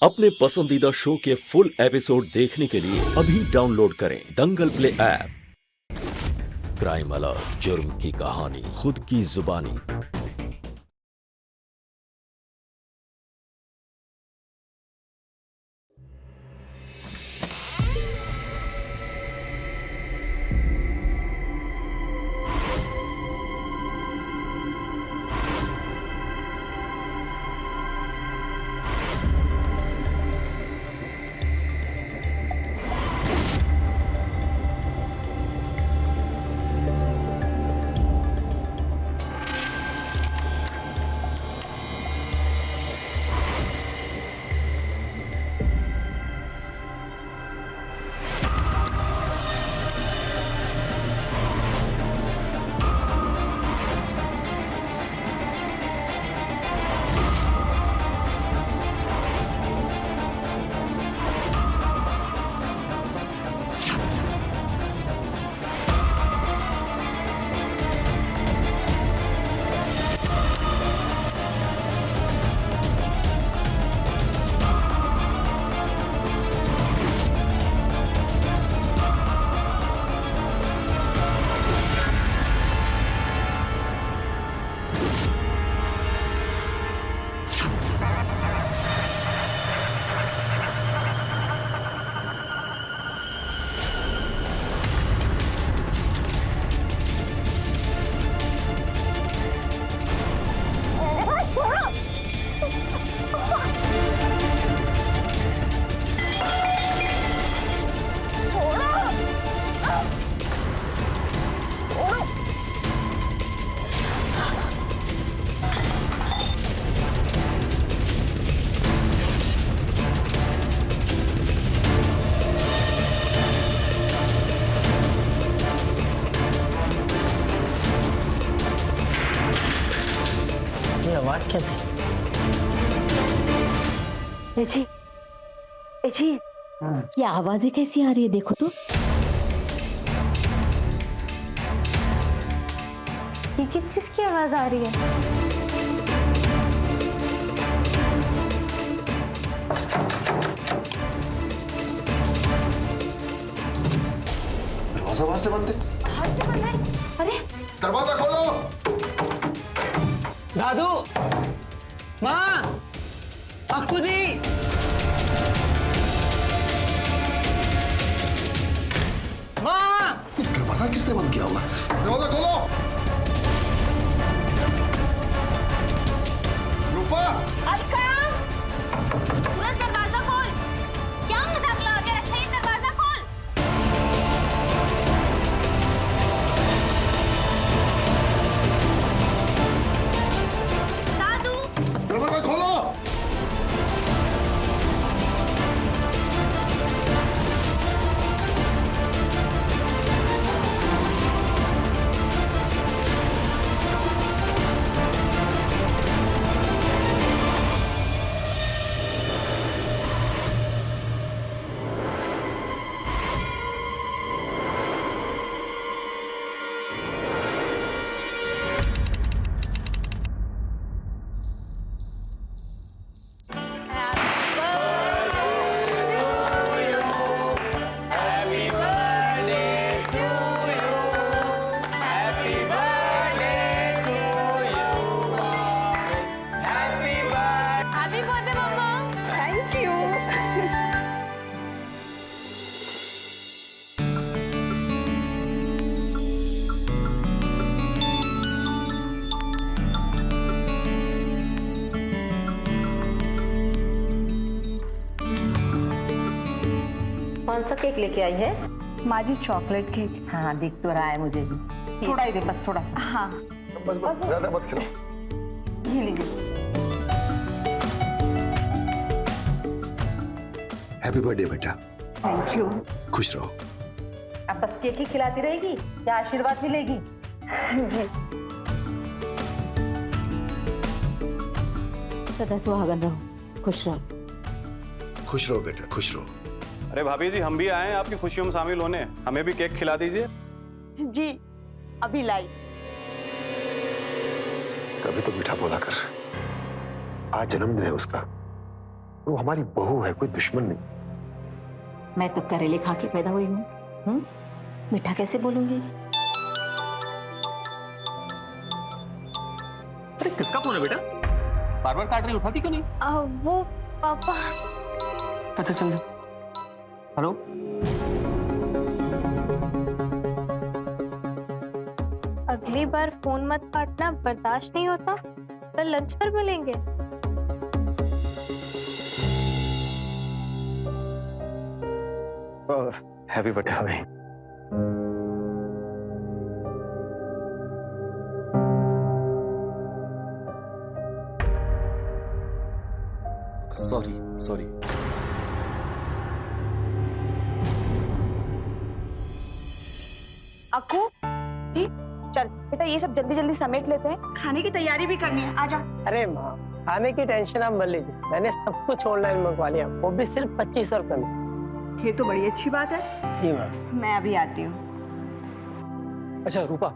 अपने पसंदीदा शो के फुल एपिसोड देखने के लिए अभी डाउनलोड करें दंगल प्ले ऐप। क्राइम अलर्ट, जुर्म की कहानी खुद की जुबानी। आवाज कैसे? जी, जी, ये आवाजें कैसी आ रही है? देखो तो। ये किस चीज की आवाज आ रही है? दरवाजा बाहर से बंद है। बाहर से बंद है? अरे दरवाजा खोलो। दादू, माँ, अखुदी। माँ, दरवाजा किसने बंद किया होगा? दरवाजा खोलो। रूपा, सूरज, दरवाजा खोल। क्या मजाक लगा के रखा है? दरवाजा खोल। दादू, दरवाजा खोलो। हैप्पी बर्थडे मम्मा। Thank you. कौन सा केक लेके आई है? माँ जी, चॉकलेट केक। हाँ, दिख तो रहा है मुझे भी। थोड़ा ही दे, बस थोड़ा सा। हाँ, बस बस, ज्यादा मत खिलाओ। ये लीजिए। हैप्पी बर्थडे बेटा। Thank you. खुश रहो। अब बस केक ही खिलाती रहेगी या आशीर्वाद भी लेगी? जी। सदा सुहागन रहो, खुश रहो। खुश रहो बेटा, खुश रहो। अरे भाभी जी, हम भी आए हैं आपकी खुशियों में शामिल होने। हमें भी केक खिला दीजिए। जी, अभी लाई। कभी तो मीठा बोला कर। आज जन्मदिन है उसका। वो हमारी बहू है, कोई दुश्मन नहीं। मैं तो करेले खा के पैदा हुई हूँ, मीठा कैसे बोलूंगी? अरे किसका फोन है बेटा? बार बार काट रही, उठाती क्यों नहीं? वो पापा। अच्छा चल। हेलो। अगली बार फोन मत काटना, बर्दाश्त नहीं होता। कल लंच पर मिलेंगे। हैप्पी बर्थडे भाई। Sorry sorry. अक्कू जी, चल बेटा ये सब जल्दी जल्दी समेट लेते हैं, खाने की तैयारी भी करनी है। आजा। अरे माँ, खाने की टेंशन आप मत लीजिए, मैंने सब कुछ ऑनलाइन मंगवा लिया, वो भी सिर्फ 2500 रुपए में। ये तो बड़ी अच्छी बात है। जी माँ। मैं अभी आती हूँ। अच्छा रूपा,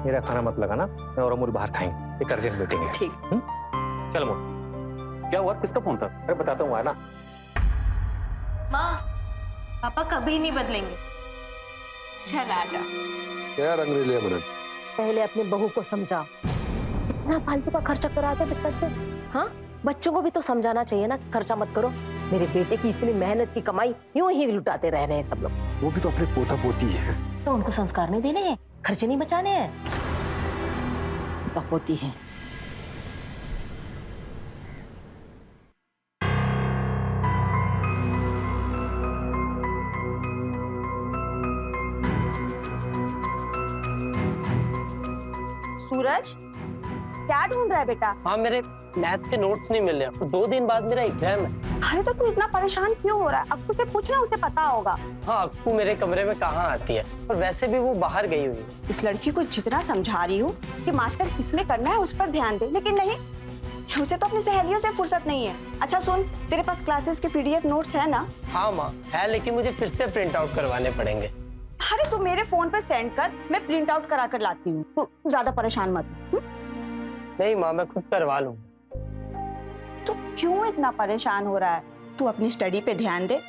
मेरा खाना मत लगाना, मैं और अमूल बाहर खाएंगे, एक अर्जेंट मीटिंग है। ठीक। चल अमूल। क्या हुआ, किसका फोन था? अरे बताता हूँ ना। माँ, पापा कभी नहीं बदलेंगे। चल आजा। क्या रंगरेलिया बनन? पहले अपने बहू को समझा, इतना फालतू का खर्चा कराते बिस्तर से। हाँ, बच्चों को भी तो समझाना चाहिए ना कि खर्चा मत करो। मेरे बेटे की इतनी मेहनत की कमाई यूं ही लुटाते रह रहे हैं सब लोग। वो भी तो अपने पोता पोती है। तो उनको संस्कार नहीं देने हैं, खर्चे नहीं बचाने हैं। पोता पोती है। सूरज, क्या ढूंढ रहा है बेटा? हाँ, मेरे मैथ के नोट्स नहीं मिल रहे, 2 दिन बाद मेरा एग्जाम है। अरे तो तू इतना परेशान क्यों हो रहा है? अक्कू से पूछना, उसे पता होगा। हाँ, अक्कू मेरे कमरे में कहाँ आती है, और वैसे भी वो बाहर गई हुई है। इस लड़की को जितना समझा रही हूँ कि मास्टर किसमें करना है उस पर ध्यान दे, लेकिन नहीं, उसे तो अपनी सहेलियों से फुर्सत नहीं है। अच्छा सुन, तेरे पास क्लासेस के PDF नोट्स है ना? हाँ माँ है, लेकिन मुझे फिर से प्रिंट आउट करवाने पड़ेंगे। अरे तू मेरे फोन पे सेंड कर, मैं प्रिंट आउट करा कर लाती हूँ। तू ज्यादा परेशान मत। नहीं माँ, मैं खुद करवा लूँ। तू क्यों इतना परेशान हो रहा है? तू अपनी स्टडी पे ध्यान दे,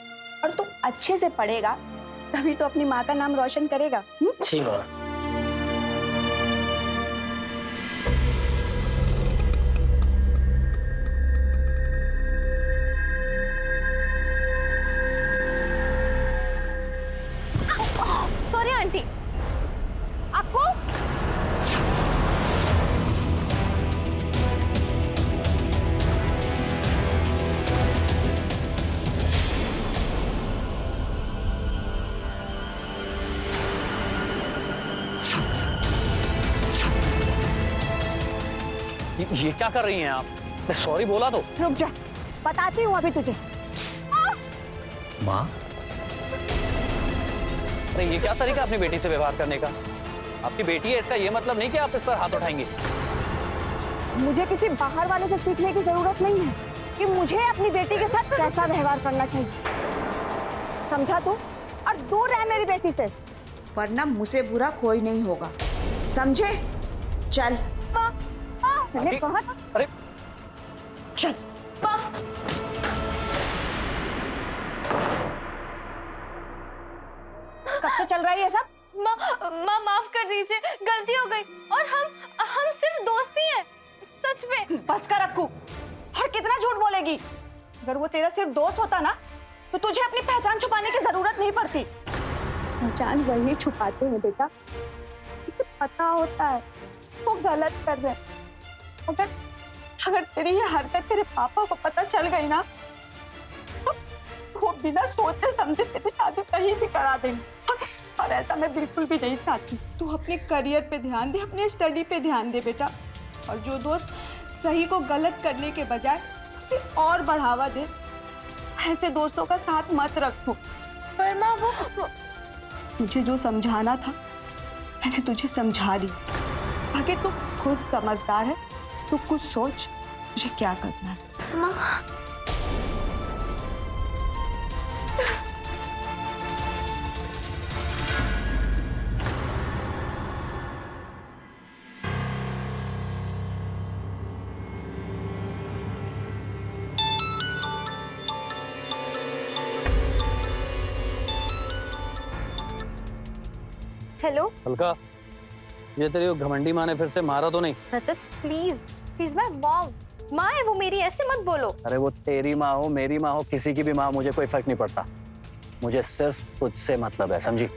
और तू अच्छे से पढ़ेगा तभी तो अपनी माँ का नाम रोशन करेगा। जी माँ। Sorry aunty. आपको ये क्या कर रही हैं आप? मैं सॉरी बोला तो। रुक जा, बताती हूँ अभी तुझे। माँ, अरे ये क्या तरीका अपनी बेटी से व्यवहार करने का? आपकी बेटी है, इसका ये मतलब नहीं कि आप इस पर हाथ उठाएंगे। मुझे किसी बाहर वाले से सीखने की जरूरत नहीं है कि मुझे अपनी बेटी के साथ कैसा व्यवहार करना चाहिए। समझा तू? और दूर रह मेरी बेटी से, वरना मुझसे बुरा कोई नहीं होगा, समझे? चल। मैंने कहा था। अरे चल। कब से चल रहा है ये सब? माँ माफ कर दीजिए, गलती हो गई, और हम सिर्फ दोस्त ही हैं, सच में। बस कर रखू, और कितना झूठ बोलेगी? अगर वो तेरा सिर्फ दोस्त होता ना, तो तुझे अपनी पहचान छुपाने की जरूरत नहीं पड़ती। पहचान वही छुपाते हैं बेटा, इसे पता होता है वो गलत कर रहे हैं। अगर तेरी ये हरकत तेरे पापा को पता चल गई ना, तो वो बिना सोचे समझे तेरी शादी कहीं भी करा देंगे, और ऐसा मैं बिल्कुल भी नहीं चाहती। तू अपने करियर पे ध्यान दे, अपने स्टडी पे ध्यान दे बेटा, और जो दोस्त सही को गलत करने के बजाय उसे और बढ़ावा दे, ऐसे दोस्तों का साथ मत रखो। पर माँ वो मुझे जो समझाना था मैंने तुझे समझा दी, आगे तू खुद समझदार है, तू कुछ सोच मुझे क्या करना है। माँ हेलो हल्का, ये तेरी वो घमंडी माँ ने फिर से मारा तो नहीं? रजत प्लीज प्लीज, मैं मॉम माँ है वो मेरी, ऐसे मत बोलो। अरे वो तेरी माँ हो, मेरी माँ हो, किसी की भी माँ, मुझे कोई फर्क नहीं पड़ता। मुझे सिर्फ तुझसे मतलब है, समझी?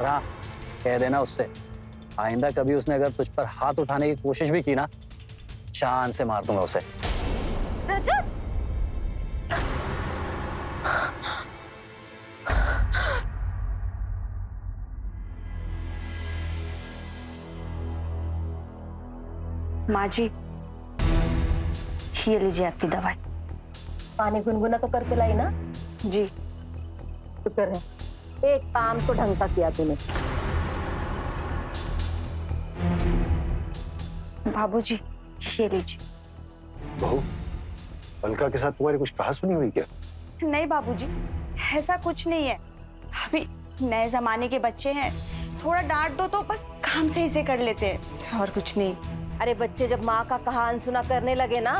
हाँ, कह देना उससे, आइंदा कभी उसने अगर तुझ पर हाथ उठाने की कोशिश भी की ना, जान से मार दूंगा उसे। रजत माँ जी, ये लीजिए आपकी दवाई। पानी गुनगुना तो करके लाई ना? जी। शुक्र है, एक काम तो ढंग का किया तूने। बाबूजी, ये लीजिए। बहू, अलका के साथ तुम्हारी कुछ कहा सुनी हुई क्या? नहीं बाबूजी, ऐसा कुछ नहीं है। अभी नए जमाने के बच्चे हैं, थोड़ा डांट दो तो बस काम सही से कर लेते हैं, और कुछ नहीं। अरे बच्चे जब माँ का कहा अनसुना करने लगे ना,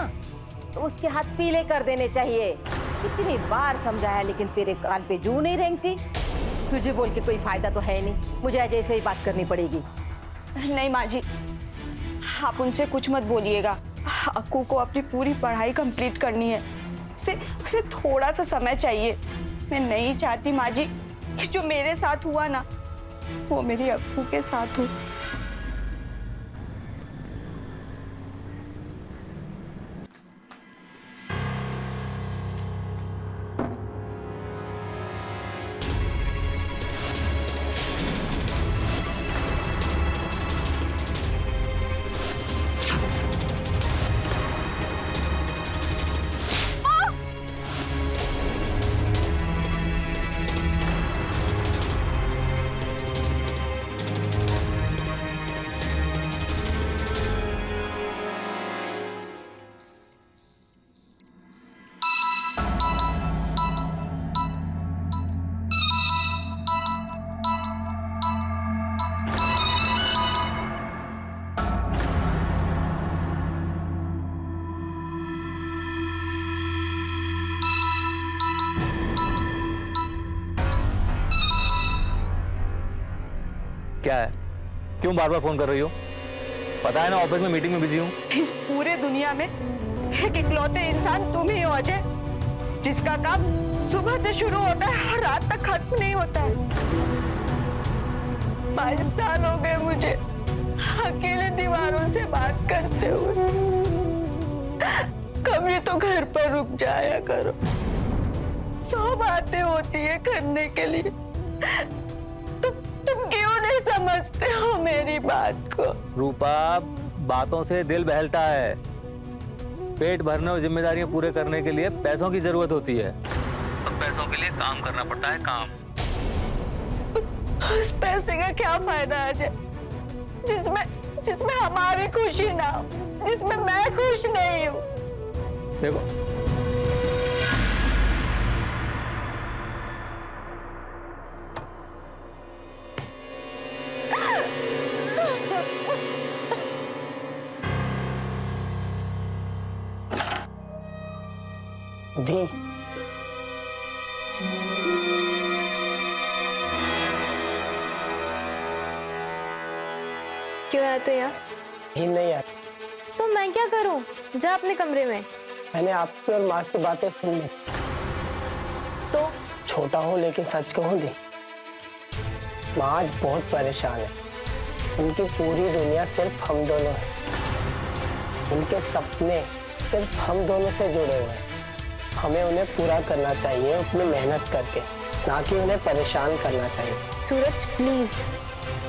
तो उसके हाथ पीले कर देने चाहिए। कितनी बार समझाया लेकिन तेरे कान पे जू नहीं रेंगती। तुझे बोल के कोई फायदा तो है नहीं, मुझे आज ऐसे ही बात करनी पड़ेगी। नहीं माँ जी, आप उनसे कुछ मत बोलिएगा। अक्कू को अपनी पूरी पढ़ाई कंप्लीट करनी है, उसे थोड़ा सा समय चाहिए। मैं नहीं चाहती माँ जी कि जो मेरे साथ हुआ ना, वो मेरी अक्कू के साथ हो। क्या है? क्यों बार बार फोन कर रही हो? पता है ना ऑफिस में मीटिंग में बिजी हूँ। इस पूरे दुनिया में एक इकलौते इंसान तुम ही हो अजय, जिसका काम सुबह से शुरू होता है और रात तक खत्म नहीं होता है। 22 साल हो गए मुझे अकेले दीवारों से बात करते हुए। कभी तो घर पर रुक जाया करो, 100 बातें होती है करने के लिए। तुम क्यों नहीं समझते हो मेरी बात को? रूपा, बातों से दिल बहलता है। पेट भरने और जिम्मेदारियां पूरे करने के लिए पैसों की जरूरत होती है, और पैसों के लिए काम करना पड़ता है, काम। उस पैसे का क्या फायदा अजय, जिसमें हमारी खुशी ना हो, जिसमें मैं खुश नहीं हूँ। देखो, दी क्यों आया तो यार? ही नहीं यार, तो मैं क्या करूं? जा अपने कमरे में। मैंने आपकी और माँ की बातें सुन ली। तो छोटा हूँ लेकिन सच कहूँ दी, माँ आज बहुत परेशान है। उनकी पूरी दुनिया सिर्फ हम दोनों है। उनके सपने सिर्फ हम दोनों से जुड़े हुए हैं। हमें उन्हें पूरा करना चाहिए अपनी मेहनत करके, ना कि उन्हें परेशान करना चाहिए। सूरज प्लीज,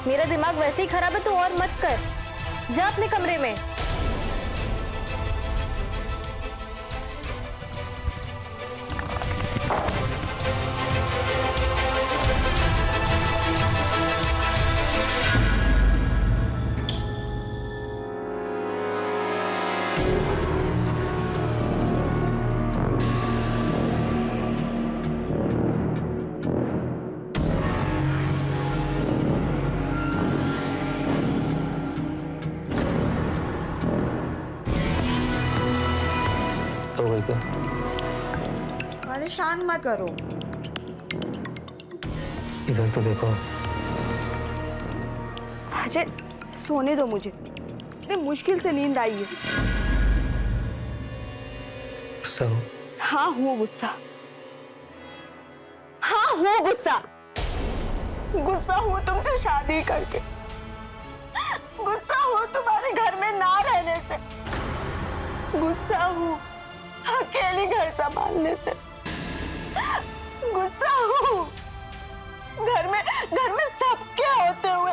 मेरा दिमाग वैसे ही खराब है तो और मत कर। जा अपने कमरे में। परेशान मत करो। इधर तो देखो, अजय सोने दो मुझे, इतनी मुश्किल से नींद आई है। गुस्सा हो? हाँ हूँ गुस्सा, हाँ हूँ गुस्सा, गुस्सा हूँ तुमसे शादी करके, गुस्सा हूँ तुम्हारे घर में ना रहने से, गुस्सा हूँ अकेली घर संभालने से, गुस्सा हूँ घर में सबके होते हुए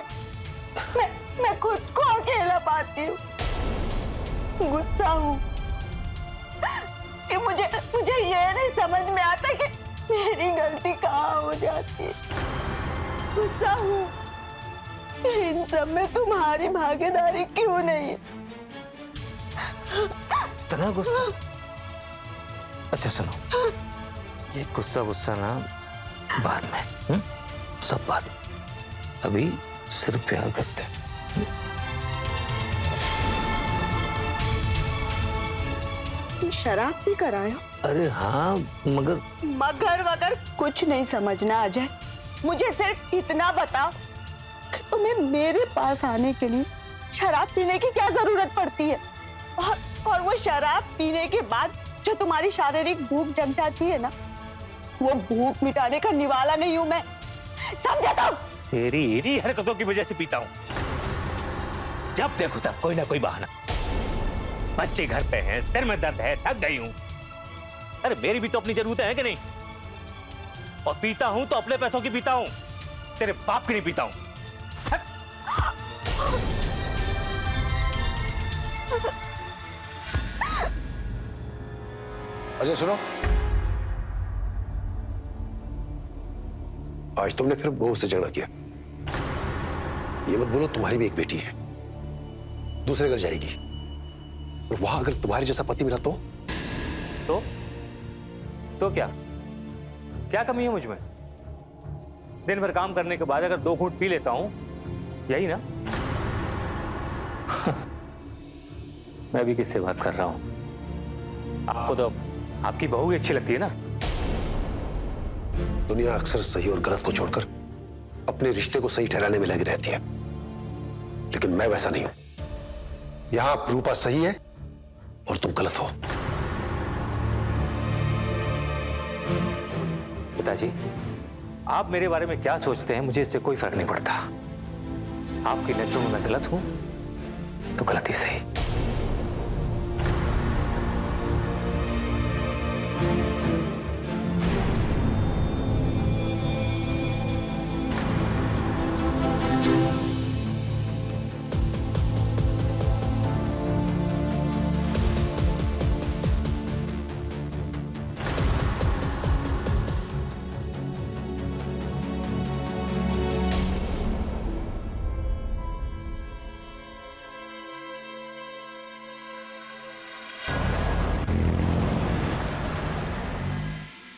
मैं खुद को अकेला पाती हूँ, गुस्सा हूँ कि मुझे ये नहीं समझ में आता कि मेरी गलती कहाँ हो जाती है, गुस्सा हूँ इन सब में तुम्हारी भागीदारी क्यों नहीं है। इतना गुस्सा? अच्छा सुनो, ये गुस्सा ना बाद में, सब बाद में, अभी सिर्फ प्यार करते हैं। शराब भी कराए हो? अरे हाँ, मगर वगर कुछ नहीं समझना अजय, मुझे सिर्फ इतना बताओ कि तुम्हें मेरे पास आने के लिए शराब पीने की क्या जरूरत पड़ती है, और वो शराब पीने के बाद जो तुम्हारी शारीरिक भूख जम जाती है ना, वो भूख मिटाने का निवाला नहीं हूं मैं, समझे तुम? तेरी इन्हीं हरकतों की वजह से पीता हूँ, जब देखो तब कोई ना कोई बहाना। बच्चे घर पे हैं, सिर में दर्द है, थक गई हूं। अरे मेरी भी तो अपनी जरूरतें हैं कि नहीं? और पीता हूं तो अपने पैसों की पीता हूं, तेरे बाप की नहीं पीता हूं। अजय सुनो, आज तुमने फिर बहू से झगड़ा किया। ये मत बोलो तुम्हारी भी एक बेटी है, दूसरे घर जाएगी, और वहां अगर तुम्हारे जैसा पति मिला तो क्या कमी है मुझ में? दिन भर काम करने के बाद अगर 2 घूंट पी लेता हूं, यही ना? मैं भी किससे बात कर रहा हूं? आपको तो आपकी बहू ही अच्छी लगती है ना? दुनिया अक्सर सही और गलत को छोड़कर अपने रिश्ते को सही ठहराने में लगी रहती है, लेकिन मैं वैसा नहीं हूं। यहां रूपा सही है और तुम गलत हो। पिताजी, आप मेरे बारे में क्या सोचते हैं मुझे इससे कोई फर्क नहीं पड़ता। आपकी नजरों में मैं गलत हूं तो गलत ही सही।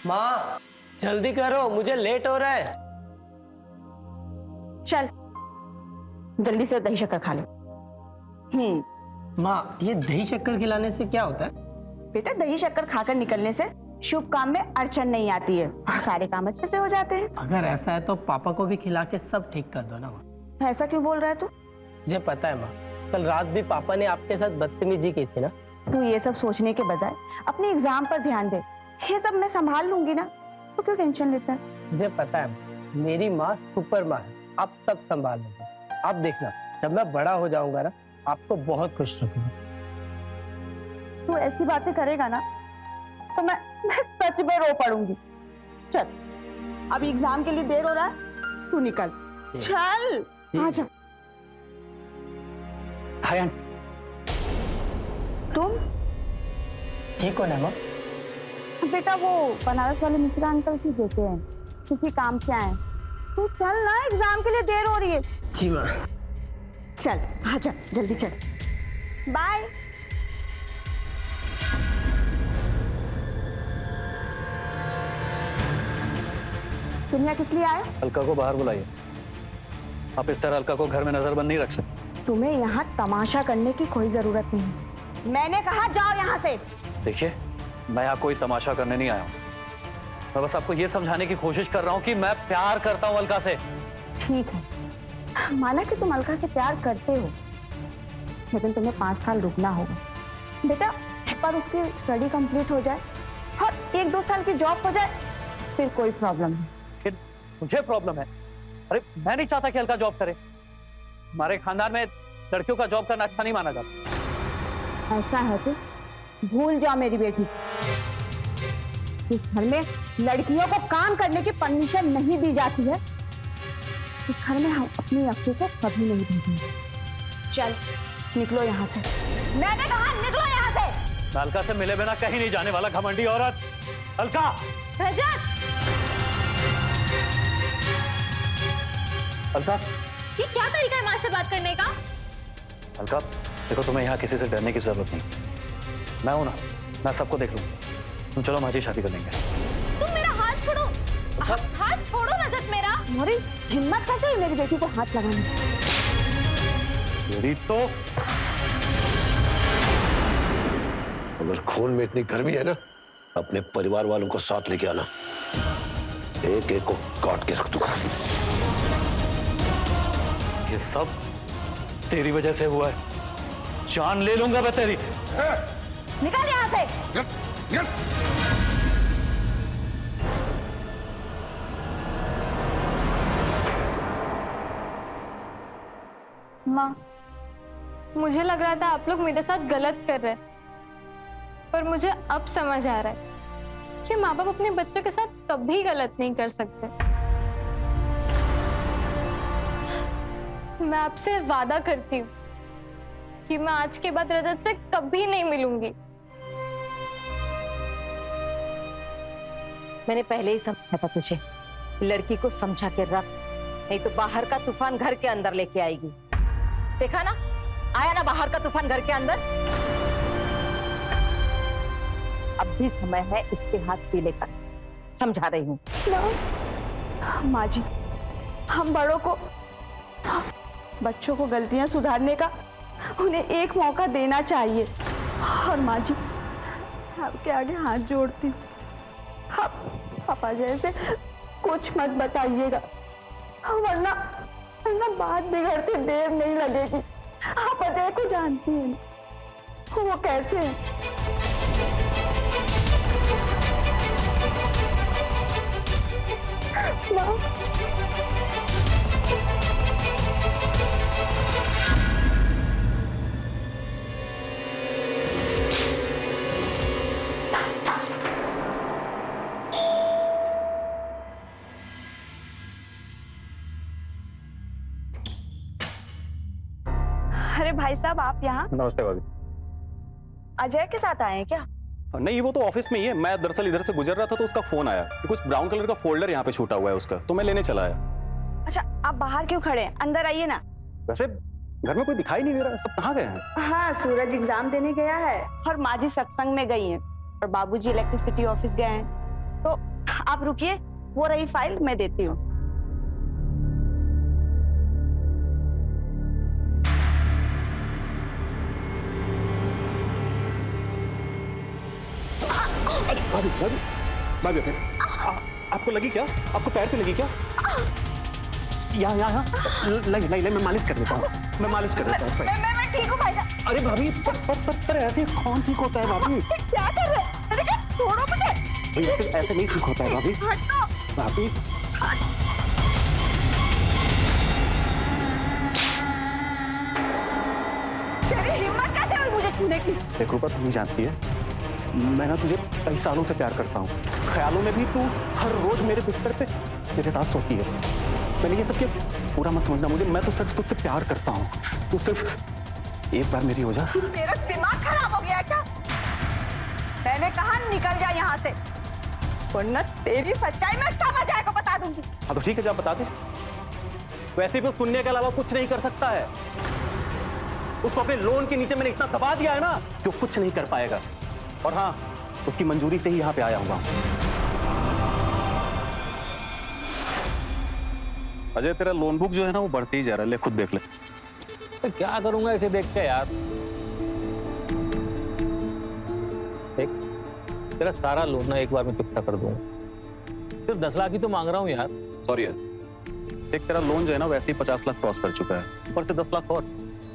माँ जल्दी करो, मुझे लेट हो रहा है। चल जल्दी से दही शक्कर खा ले। माँ ये दही शक्कर खिलाने से क्या होता है? बेटा दही शक्कर खाकर निकलने से शुभ काम में अड़चन नहीं आती है और सारे काम अच्छे से हो जाते हैं। अगर ऐसा है तो पापा को भी खिला के सब ठीक कर दो ना माँ। ऐसा क्यों बोल रहा है तू? मुझे पता है माँ, कल रात भी पापा ने आपके साथ बदतमीजी की थी ना। तू ये सब सोचने के बजाय अपने एग्जाम पर ध्यान दे, ये सब मैं संभाल लूंगी ना, तो क्यों टेंशन लेता है? मुझे पता है माँ, मेरी माँ सुपर माँ है, आप सब संभाल लेंगे। आप देखना जब मैं बड़ा हो जाऊंगा ना, आपको बहुत खुश रखूंगा। तू ऐसी बातें करेगा ना तो मैं सच में रो पड़ूंगी। चल अब एग्जाम के लिए देर हो रहा है, तू निकल। चल आजा। हाय तुम ठीक हो ना माँ? बेटा वो बनारस वाले मिश्रा अंकल की बेटे हैं, किसी काम से आए। तू चल ना, एग्जाम के लिए देर हो रही है। जी माँ। चल आजा जल्दी चल। बाय। दुनिया किस लिए आए? अलका को बाहर बुलाइए। आप इस तरह अलका को घर में नजरबंद नहीं रख सकते। तुम्हें यहाँ तमाशा करने की कोई जरूरत नहीं। मैंने कहा जाओ यहाँ से। देखिए मैं यहाँ कोई तमाशा करने नहीं आया हूँ, मैं बस आपको ये समझाने की कोशिश कर रहा हूँ कि मैं प्यार करता हूँ अलका से। ठीक है, माना कि तुम अलका से प्यार करते हो, लेकिन तुम्हें 5 साल रुकना होगा बेटा। एक बार उसकी स्टडी कंप्लीट हो जाए और 1-2 साल की जॉब हो जाए, फिर कोई प्रॉब्लम नहीं। फिर मुझे प्रॉब्लम है? अरे मैं नहीं चाहता कि अलका जॉब करे। हमारे खानदान में लड़कियों का जॉब करना अच्छा नहीं माना जाता। ऐसा है तो भूल जाओ मेरी बेटी, इस घर में लड़कियों को काम करने की परमिशन नहीं दी जाती है। इस घर में हम अपनी अक्की को कभी नहीं भेजेंगे। चल निकलो यहाँ से, मैंने कहा निकलो यहाँ से। अलका से मिले बिना कहीं नहीं जाने वाला घमंडी औरत। अलका! रजत, अलका! ये क्या तरीका है माँ से बात करने का? अलका देखो, तुम्हें यहाँ किसी से डरने की जरूरत नहीं। मैं हूं ना, मैं सबको देख लूंगा। तुम चलो, हमारी शादी कर लेंगे। तुम मेरा हाथ छोड़ो। हाथ छोड़ो रजत मेरा। तुम्हारी हिम्मत कैसे हुई मेरी बेटी को हाथ लगाने? मेरी तो अगर खून में इतनी गर्मी है ना, अपने परिवार वालों को साथ लेके आना, एक एक को काट के रख दूंगा। ये सब तेरी वजह से हुआ है। जान ले लूंगा मैं तेरी। निकल यहाँ से। माँ, मुझे लग रहा था आप लोग मेरे साथ गलत कर रहे हैं, पर मुझे अब समझ आ रहा है कि माँ बाप अपने बच्चों के साथ कभी गलत नहीं कर सकते। मैं आपसे वादा करती हूँ कि मैं आज के बाद रजत से कभी नहीं मिलूंगी। मैंने पहले ही समझा था तुझे, लड़की को समझा के रख, नहीं तो बाहर का तूफान घर के अंदर लेके आएगी। देखा ना, आया ना बाहर का तूफान घर के अंदर। अब भी समय है इसके हाथ पीले कर, समझा रही हूँ। माँ जी, हम बड़ों को, बच्चों को गलतियां सुधारने का उन्हें एक मौका देना चाहिए। और माँ जी, आपके आगे हाथ जोड़ती हूँ, आप पापा जैसे कुछ मत बताइएगा, वरना बात बिगड़ते देर नहीं लगेगी। आप अजय को जानती हैं, वो कैसे है। अरे भाई साहब, आप यहाँ? नमस्ते भाभी। अजय के साथ आए हैं क्या? नहीं, वो तो ऑफिस में ही है। मैं दरअसल इधर से गुजर रहा था तो उसका फोन आया कि कुछ ब्राउन कलर का फोल्डर यहाँ पे छूटा हुआ है उसका, तो मैं लेने चला आया। अच्छा, आप बाहर क्यों खड़े हैं? अंदर आइए ना। वैसे घर में कोई दिखाई नहीं दे रहा है, सब कहाँ गए हैं? हाँ, सूरज एग्जाम देने गया है और माँ जी सत्संग में गई हैं और बाबूजी इलेक्ट्रिसिटी ऑफिस गए हैं। तो आप रुकिए, वो रही फाइल, मैं देती हूँ। भाभी भाभी भाभी, आपको लगी क्या? आपको पैर पे लगी क्या? यहाँ लगी नहीं, मैं मालिश कर देता हूँ। मैं मालिश कर देता हूँ। मैं ठीक हूँ भाई साहब। अरे भाभी, पर ऐसे कौन ठीक होता है भाभी? क्या कर रहे हैं? अरे छोड़ो मुझे। ऐसे नहीं ठीक होता है भाभी। भाभी तेरी हिम्मत कैसे हुई मुझे छूने की? देखो, पर तुम जानती है मैं ना तुझे कई सालों से प्यार करता हूँ। ख्यालों में भी तू हर रोज मेरे बिस्तर पे मेरे साथ सोती है। मैंने ये सब क्या, पूरा मत समझना मुझे, मैं तो सिर्फ तुझसे प्यार करता हूँ। तू सिर्फ एक बार मेरी हो जा। तेरा दिमाग खराब हो गया है क्या? मैंने कहा निकल जा यहाँ से, वरना तेरी सच्चाई मैं सब अजय को बता दूंगी। हाँ तो ठीक है, जब बता दे। वैसे भी सुनने के अलावा कुछ नहीं कर सकता है। उसको अपने लोन के नीचे मैंने इतना दबा दिया है ना कि वो कुछ नहीं कर पाएगा। और हाँ, उसकी मंजूरी से ही यहाँ पे आया हूँ। अजय, तेरा लोन बुक जो है ना वो बढ़ते ही जा रहा है, ले खुद देख ले। तो क्या करूंगा इसे देख के यार? एक तेरा सारा लोन ना एक बार में चुकता कर दूंगा। सिर्फ 10 लाख ही तो मांग रहा हूँ यार। सॉरी एक तेरा लोन जो है ना वैसे ही 50 लाख क्रॉस कर चुका है, ऊपर से 10 लाख और।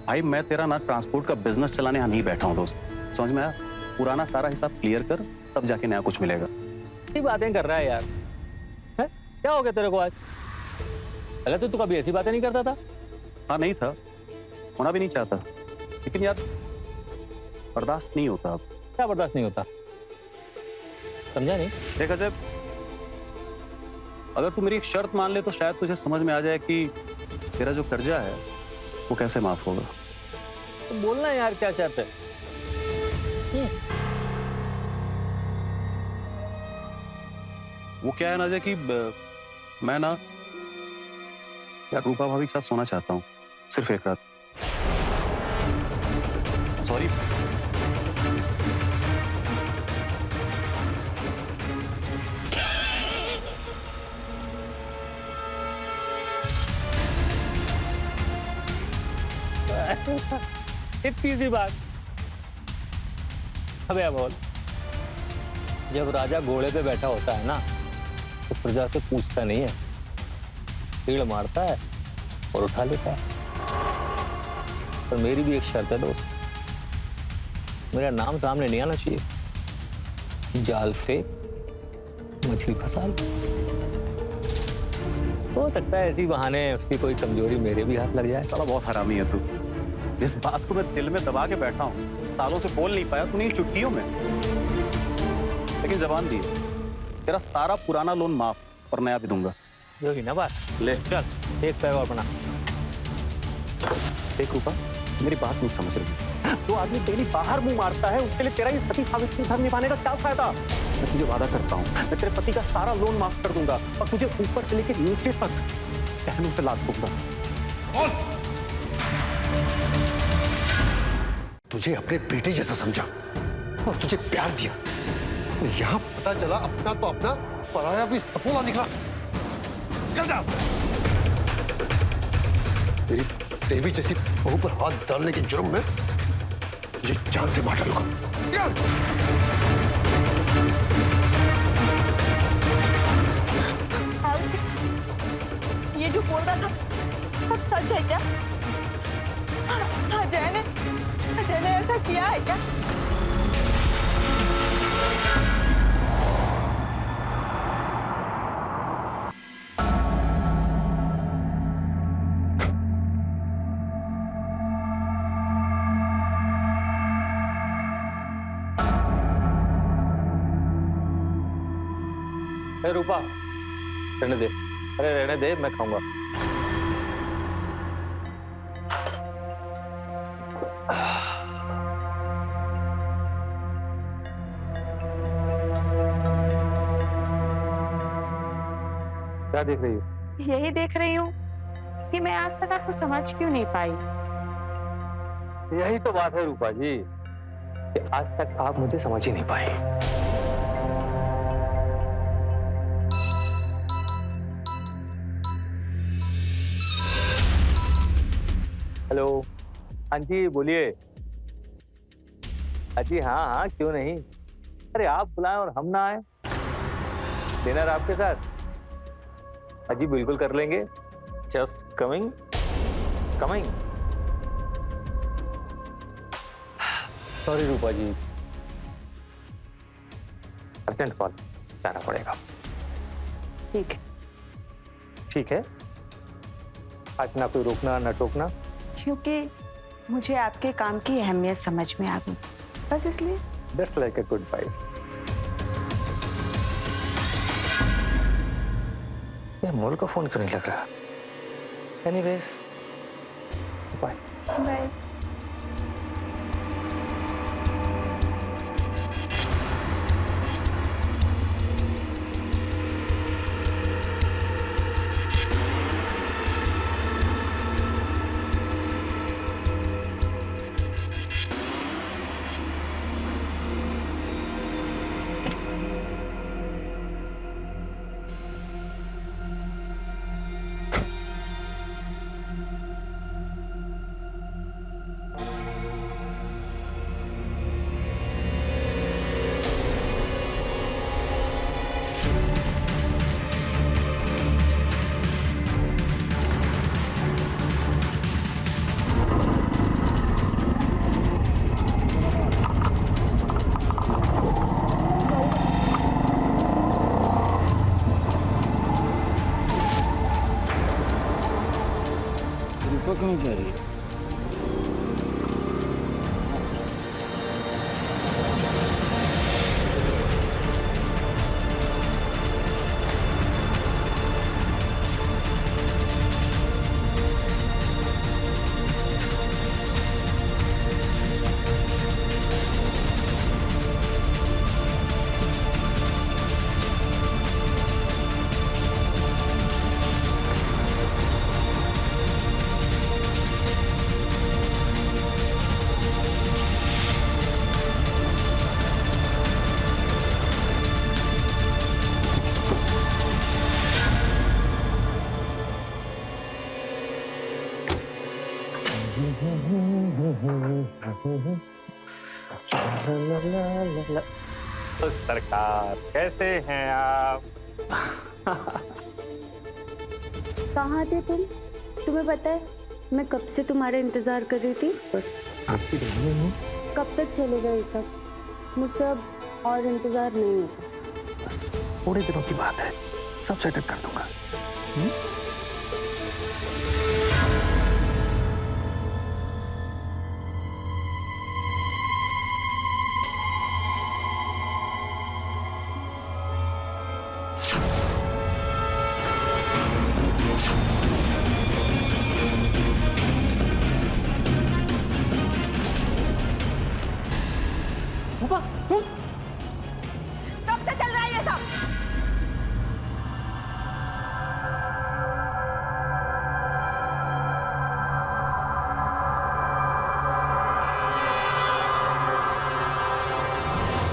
भाई मैं तेरा ना ट्रांसपोर्ट का बिजनेस चलाने यहाँ नहीं बैठा हूँ दोस्त, समझ में आया? पुराना सारा हिसाब क्लियर कर, तब जाके नया कुछ मिलेगा। ये बातें कर रहा है यार, है? क्या हो गया तेरे को आज? अगर तू कभी ऐसी बातें नहीं करता था। हाँ नहीं था, होना भी नहीं चाहता, लेकिन यार बर्दाश्त नहीं होता अब। क्या बर्दाश्त नहीं होता? समझा नहीं। देख अजय, अगर तू मेरी एक शर्त मान ले तो शायद तुझे समझ में आ जाए कि तेरा जो कर्जा है वो कैसे माफ होगा। तो बोलना यार क्या चाहते है? वो क्या है ना अजय कि मैं ना यार रूपा भाभी के साथ सोना चाहता हूँ, सिर्फ एक रात। सॉरी। इतनी सी बात। अबे बोल, जब राजा घोड़े पे बैठा होता है ना तो प्रजा से पूछता नहीं है, तीड़ मारता है और उठा लेता है। पर मेरी भी एक शर्त है दोस्त, मेरा नाम सामने नहीं आना चाहिए। जाल फेंक, मछली फंसा ले। हो सकता है ऐसी बहाने उसकी कोई कमजोरी मेरे भी हाथ लग जाए। साला बहुत हरामी है तू। जिस बात को मैं दिल में दबा के बैठा हूँ, सालों से बोल नहीं पाया तूने इन चुटकियों में, लेकिन जबान दी, तेरा सारा पुराना लोन माफ और नया भी दूंगा। जो ही ना बात। ले चल एक पैर और बना। देख रूपा, मेरी बात नहीं समझ रही। तो आदमी डेली बाहर मुंह मारता है, उसके लिए तेरा ये सती सावित्री धर्म निभाने का क्या फायदा? मैं तुझे वादा करता हूँ, मैं तेरे पति का सारा लोन माफ कर दूंगा और तुझे ऊपर से लेकर नीचे तक कहने से लाद दूंगा। तुझे अपने बेटे जैसा समझा और तुझे प्यार दिया, यहां पता चला अपना तो अपना, पराया भी सपोला निकला। चल जा। मेरी देवी जैसी बहू पर हाथ डालने के जुर्म में ये जान से मार डालूंगा। ये जो बोल रहा था सब सच है क्या? अजय ने ऐसा किया है क्या? अरे रूपा, रहने दे। अरे रहने दे, मैं खाऊंगा। क्या देख रही हो? यही देख रही हूँ कि मैं आज तक आपको समझ क्यों नहीं पाई। यही तो बात है रूपा जी, कि आज तक आप मुझे समझ ही नहीं पाए। हेलो, हाँ जी बोलिए। अजी हाँ हाँ क्यों नहीं। अरे आप बुलाएं और हम ना आए, डिनर आपके साथ। अजी बिल्कुल कर लेंगे। Just coming coming. सॉरी रूपा जी, अर्जेंट कॉल, जाना पड़ेगा। ठीक है। ठीक है, आज ना कोई रोकना ना टोकना। क्योंकि मुझे आपके काम की अहमियत समझ में आ गई, बस इसलिए। Just like a good wife. ये मोल का फोन क्यों नहीं लग रहा? Anyways, bye bye. क्यों कह रही है? तो सरकार कैसे हैं आप? कहाँ थे तुम? तुम्हें पता है मैं कब से तुम्हारा इंतजार कर रही थी। बस आपकी देखने में कब तक चलेगा ये सब? मुझसे अब और इंतजार नहीं होता। बस थोड़े दिनों की बात है, सब सेटल कर दूंगा। तुम कब से चल रहा है ये सब?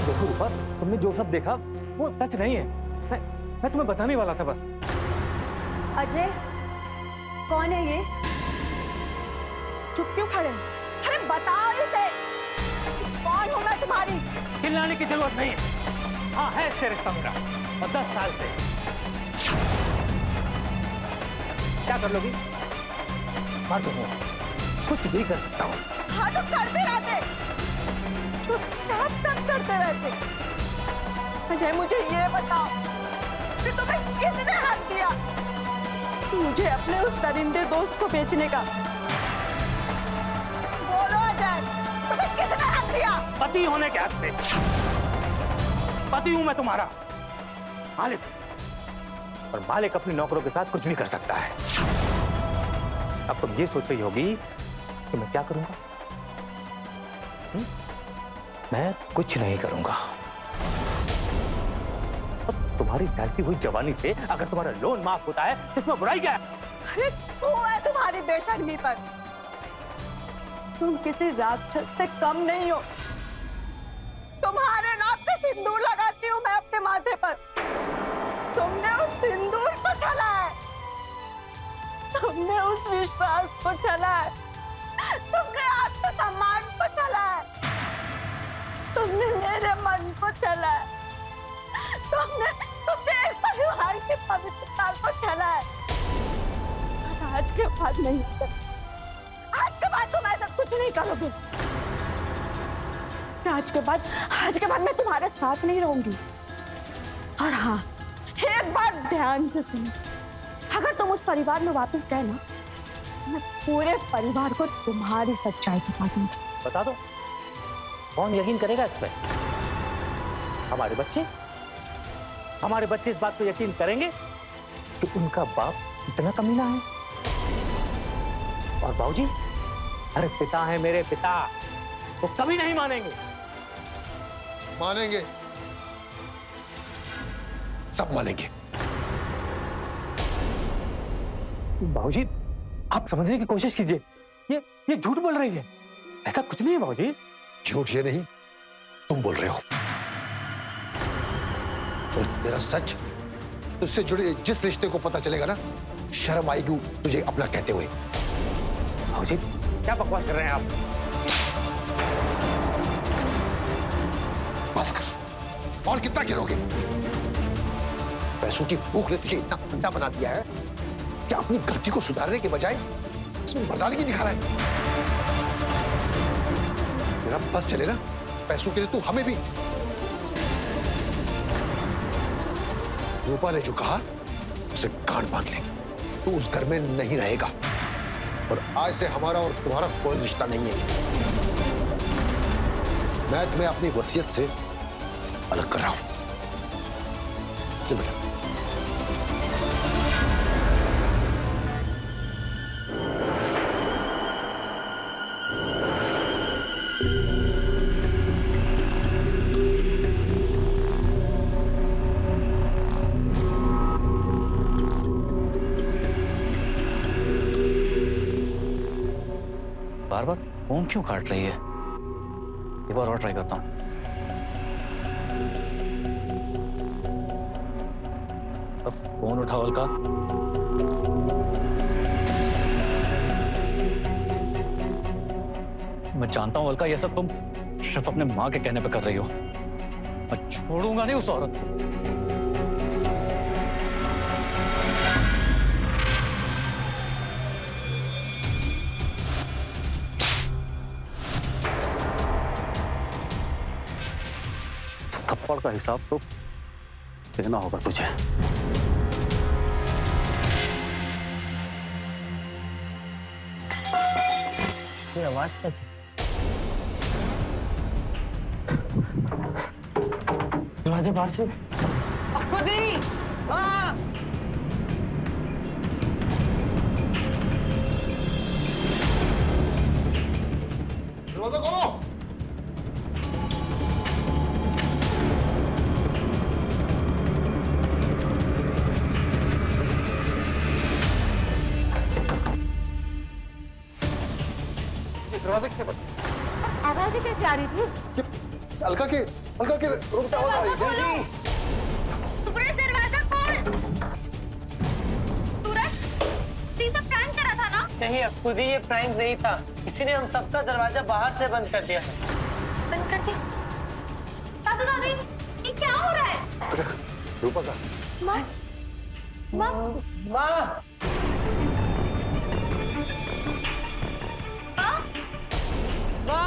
देखो रूपा, तुमने जो सब देखा वो सच नहीं है। मैं तुम्हें बताने वाला था बस। अजय, कौन है ये? चुप क्यों खड़े हैं? अरे बताओ इसे, कौन हूं मैं तुम्हारी? चिल्लाने की जरूरत नहीं है। हाँ है इससे रिश्ता मेरा, और 10 साल से। क्या कर लोगी? मार दूंगा, कुछ भी कर सकता हूँ। हाँ तो करते रहते, चुपचाप सब करते रहते। अजय मुझे ये बताओ कि तुम्हें किसने हक दिया मुझे अपने उस दरिंदे दोस्त को बेचने का? बोलो अजय, तुम्हें किसने हक दिया? पति होने के हक से। पति हूं मैं तुम्हारा, मालिक। और मालिक अपने नौकरों के साथ कुछ नहीं कर सकता है। अब तुम ये सोच रही होगी कि मैं क्या करूंगा? मैं कुछ नहीं करूंगा। अब तुम्हारी ढलती हुई जवानी से अगर तुम्हारा लोन माफ होता है तो इसमें बुराई क्या है? अरे तू है तुम्हारी बेशर्मी पर। तुम किसी राक्षस से कम नहीं हो। तुम्हारे नाम पे सिंदूर लगाती हूँ मैं अपने माथे पर। तुमने उस सिंदूर को छला है, तुमने उस विश्वास को छला है, तुमने आत्मसम्मान को छला है, तुमने मेरे मन को छला है, तुमने एक परिवार की पवित्रता को छला है। आज के बाद नहीं, आज के बाद तुम ऐसा कुछ नहीं करोगे। आज के बाद मैं तुम्हारे साथ नहीं रहूंगी। और हाँ, एक बात ध्यान से सुनो, अगर तुम उस परिवार में वापस गए ना, मैं पूरे परिवार को तुम्हारी सच्चाई बता दूंगी। बता दो, कौन यकीन करेगा इस पर? हमारे बच्चे इस बात को यकीन करेंगे कि उनका बाप इतना कमीना है। और बाबूजी, अरे पिता है मेरे पिता, वो कभी नहीं मानेंगे। मानेंगे, सब मानेंगे। बाबूजी, आप समझने की कोशिश कीजिए, ये झूठ बोल रही है। ऐसा कुछ नहीं है बाबूजी। झूठ ये नहीं, तुम बोल रहे हो। और तेरा सच, तुझसे जुड़े जिस रिश्ते को पता चलेगा ना, शर्म आएगी तुझे अपना कहते हुए। बाबूजी, क्या बकवास कर रहे हैं आप? बस कर, और कितना गिरोगे? पैसों की भूख ने तुझे इतना अंधा बना दिया है कि अपनी गलती को सुधारने के बजाय इसमें मर्दानगी दिखा रहा है। मेरा बस चले ना, पैसों के लिए तू हमें भी। रूपा ने जो कहा उसे कान बांध ले, तू उस घर में नहीं रहेगा। और आज से हमारा और तुम्हारा कोई रिश्ता नहीं है। मैं तुम्हें अपनी वसीयत से अलग कर रहा हूं। चल बेटा। बार बार फोन क्यों काट रही है? एक बार और ट्राई करता हूँ। अब फोन उठाओ अलका। मैं जानता हूँ अलका, ये सब तुम सिर्फ अपने माँ के कहने पे कर रही हो। मैं छोड़ूंगा नहीं उस औरत को। थप्पड़ का हिसाब तो देना होगा तुझे। ये आवाज कैसे? दरवाजे बाहर से दरवाजा खोलो। दरवाजे कैसे बंद? आवाज़ें कैसे आ रही थी? अलका के रूम से आवाज आ रही है। सूरज दरवाजा खोल। सूरज, तू सब प्रैंक करा था ना? नहीं, अब खुद ही ये प्रैंक नहीं था, किसी ने हम सबका दरवाजा बाहर से बंद कर दिया। बंद कर दिया? दादू दादी, ये क्या हो रहा है? रूपा का माँ, माँ, माँ, माँ,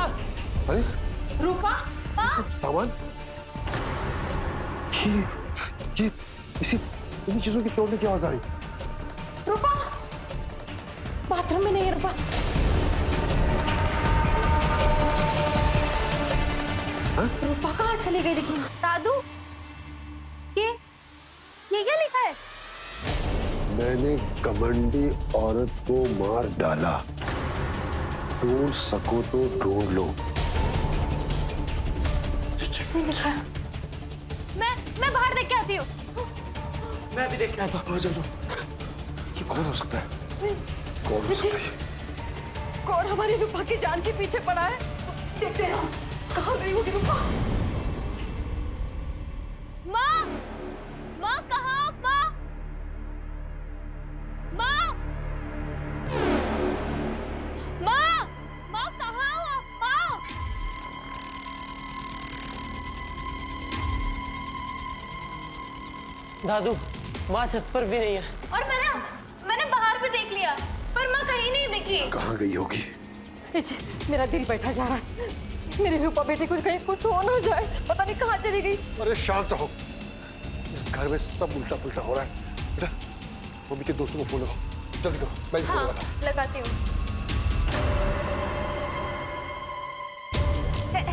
अरे रूपा, माँ, सामान ये इसी इन्हीं चीजों की तोड़ने की आवाज आ रही। रूपा बाथरूम में नहीं है। रूपा रूपा कहाँ चली गई? लेकिन दादू, ये क्या लिखा है? मैंने घमंडी औरत को मार डाला, ढूंढ सको तो ढूंढ लो। ये किसने लिखा? मैं बाहर देख के आती हूँ। मैं भी देख के आता हूँ। जाओ। ये कौन हो सकता है? कौन हो सकता है? कौन हमारी रूपा की जान के पीछे पड़ा है? देखते हैं कहाँ गई होगी रूपा। माँ, माँ कहाँ? माँ, माँ, माँ, माँ कहाँ हो? माँ, दादू, माँ छत पर भी नहीं है। और मैंने बाहर भी देख लिया, पर माँ कहीं नहीं दिखी। कहाँ गई होगी? मेरा दिल बैठा जा रहा है। मेरी रूपा बेटी को कहीं कुछ हो ना जाए, पता नहीं कहाँ चली गई। अरे शांत रहो, इस घर में सब उल्टा पुल्टा हो रहा है। बेटा, मम्मी के दोस्तों को फोन लगाओ, जल्दी करो। मैं फोन लगाता हूं। लगाती हूँ।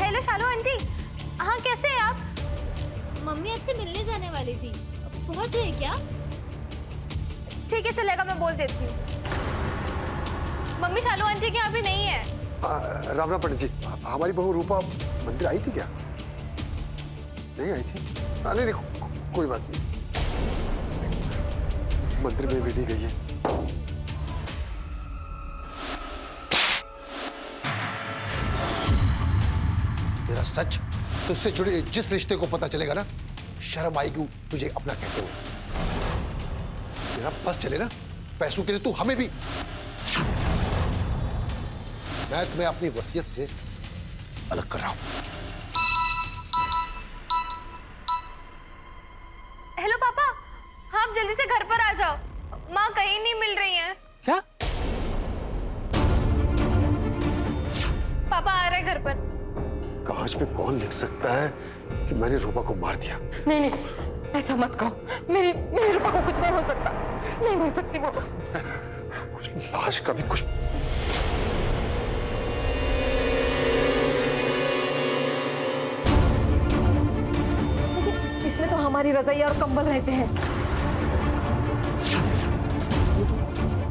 हेलो शालू आंटी, हाँ कैसे हैं आप? मम्मी आपसे मिलने जाने वाली थी, पहुंच गए क्या? ठीक है चलेगा, मैं बोल देती हूँ। मम्मी शालू आंटी के यहाँ भी नहीं है। राम राम पंडित जी, हमारी बहू रूपा मंदिर आई थी क्या? नहीं आई थी? नहीं, कोई बात नहीं, मंदिर में भी नहीं गई है। तेरा सच तुझसे जुड़े जिस रिश्ते को पता चलेगा ना, शर्म आएगी तुझे अपना कहते हुए। तेरा बस चले ना, पैसों के लिए तू हमें भी। मैं तुम्हें अपनी वसीयत से अलग कर रहा हूं। हेलो पापा, आप जल्दी से घर पर आ जाओ, माँ कहीं नहीं मिल रही हैं। क्या? पापा आ रहे घर पर। कागज पे कौन लिख सकता है कि मैंने रूपा को मार दिया? नहीं, ऐसा मत कहो। मेरी रूपा को कुछ नहीं हो सकता, नहीं मर सकती वो। कुछ लाश का भी कुछ। इसमें तो हमारी रजाई और कंबल रहते हैं।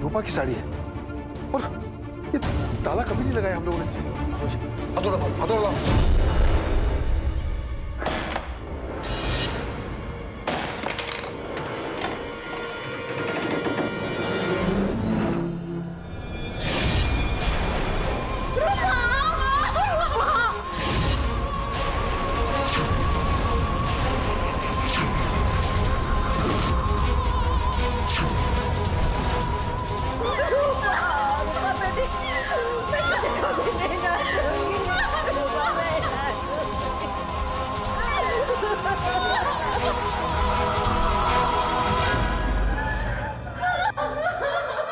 रूपा की साड़ी है और ये ताला कभी नहीं लगाया हम लोगों ने। हथौड़ा लाओ।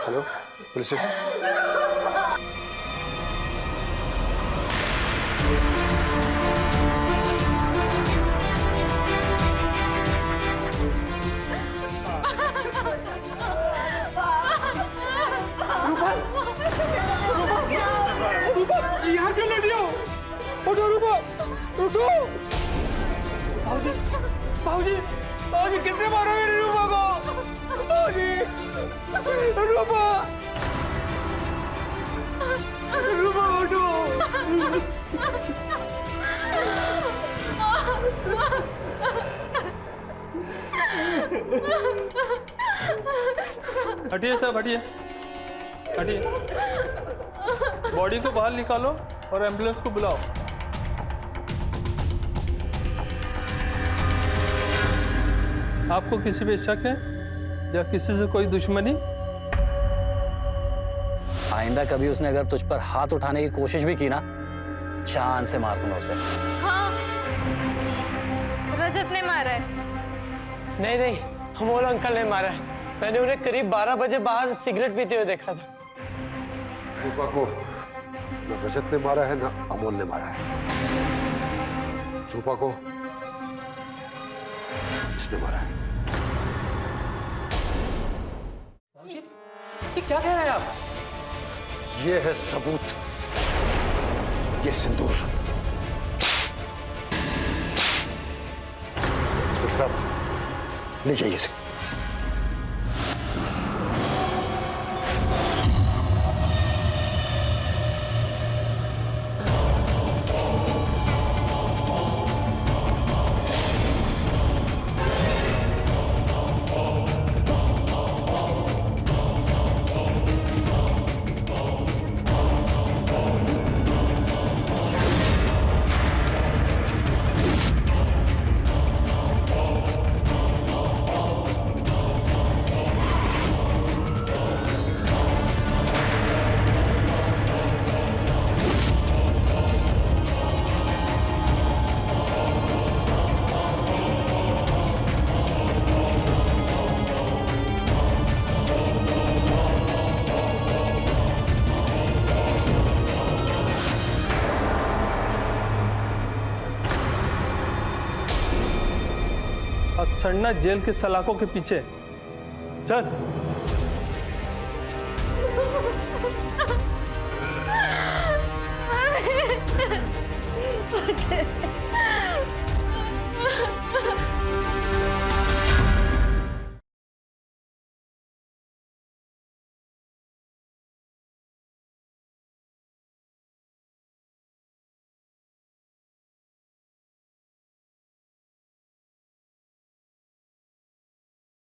Hello, police station. यहाँ क्यों लड़ रही हो? उठो रूपा, उठो। भाऊजी किसने मारा मेरी रूपा को? भाऊजी, रूपा उठो। हटिए साहब, हटिए। बॉडी को बाहर निकालो और एम्बुलेंस को बुलाओ। आपको किसी पे शक है या किसी से कोई दुश्मनी? आइंदा कभी उसने अगर तुझ पर हाथ उठाने की कोशिश भी की ना, जान से मार दूंगा उसे। हाँ, रजत ने मारा है। नहीं, अमोल अंकल ने मारा है। मैंने उन्हें करीब 12 बजे बाहर सिगरेट पीते हुए देखा था। रूपा को न रजत ने मारा है, न अमोल ने मारा है। रूपा को इसने मारा है। ये क्या कह रहे हैं आप? ये है सबूत, ये सिंदूर। इंस्पेक्टर साहब, ले जाइए इसे। सड़ना जेल के सलाखों के पीछे। चल।